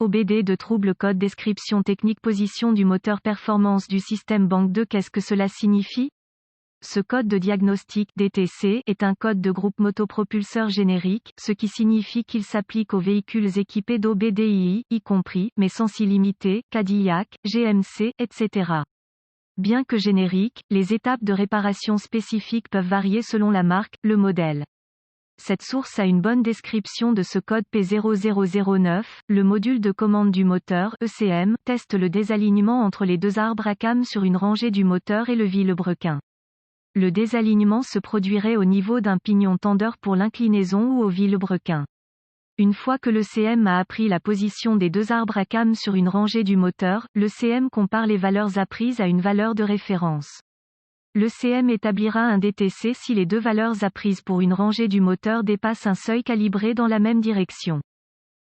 OBD de trouble code description technique position du moteur performance du système banque 2. Qu'est-ce que cela signifie? Ce code de diagnostic DTC est un code de groupe motopropulseur générique, ce qui signifie qu'il s'applique aux véhicules équipés d'OBDII, y compris, mais sans illimité, Cadillac, GMC, etc. Bien que génériques, les étapes de réparation spécifiques peuvent varier selon la marque, le modèle. Cette source a une bonne description de ce code P0009, le module de commande du moteur, ECM, teste le désalignement entre les deux arbres à cames sur une rangée du moteur et le vilebrequin. Le désalignement se produirait au niveau d'un pignon tendeur pour l'inclinaison ou au vilebrequin. Une fois que l'ECM a appris la position des deux arbres à cames sur une rangée du moteur, l'ECM compare les valeurs apprises à une valeur de référence. L'ECM établira un DTC si les deux valeurs apprises pour une rangée du moteur dépassent un seuil calibré dans la même direction.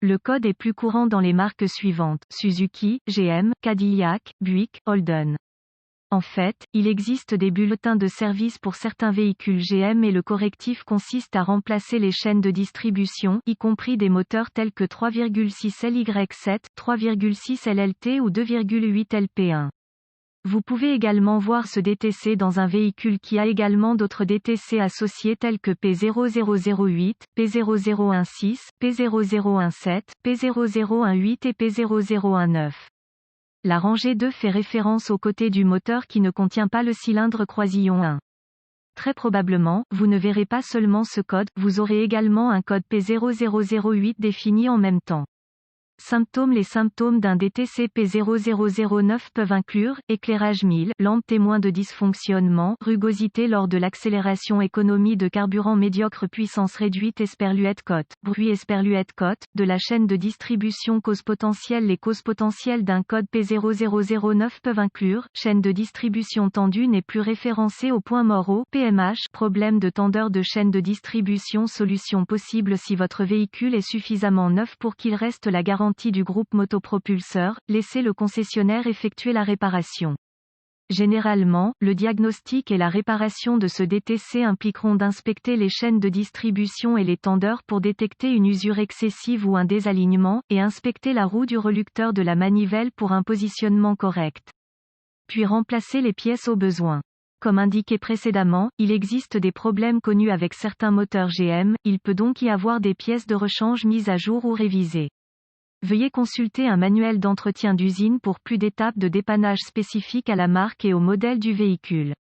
Le code est plus courant dans les marques suivantes: Suzuki, GM, Cadillac, Buick, Holden. En fait, il existe des bulletins de service pour certains véhicules GM et le correctif consiste à remplacer les chaînes de distribution, y compris des moteurs tels que 3,6 LY7, 3,6 LLT ou 2,8 LP1. Vous pouvez également voir ce DTC dans un véhicule qui a également d'autres DTC associés tels que P0008, P0016, P0017, P0018 et P0019. La rangée 2 fait référence au côté du moteur qui ne contient pas le cylindre croisillon 1. Très probablement, vous ne verrez pas seulement ce code, vous aurez également un code P0008 défini en même temps. Symptômes: les symptômes d'un DTC P0009 peuvent inclure, éclairage 1000, lampe témoin de dysfonctionnement, rugosité lors de l'accélération, économie de carburant médiocre, puissance réduite, esperluette cote, bruit, esperluette cote, de la chaîne de distribution. Cause potentielle: les causes potentielles d'un code P0009 peuvent inclure, chaîne de distribution tendue n'est plus référencée au point mort au PMH, problème de tendeur de chaîne de distribution. Solution possible: si votre véhicule est suffisamment neuf pour qu'il reste la garantie du groupe motopropulseur, laissez le concessionnaire effectuer la réparation. Généralement, le diagnostic et la réparation de ce DTC impliqueront d'inspecter les chaînes de distribution et les tendeurs pour détecter une usure excessive ou un désalignement, et inspecter la roue du relucteur de la manivelle pour un positionnement correct. Puis remplacer les pièces au besoin. Comme indiqué précédemment, il existe des problèmes connus avec certains moteurs GM, il peut donc y avoir des pièces de rechange mises à jour ou révisées. Veuillez consulter un manuel d'entretien d'usine pour plus d'étapes de dépannage spécifiques à la marque et au modèle du véhicule.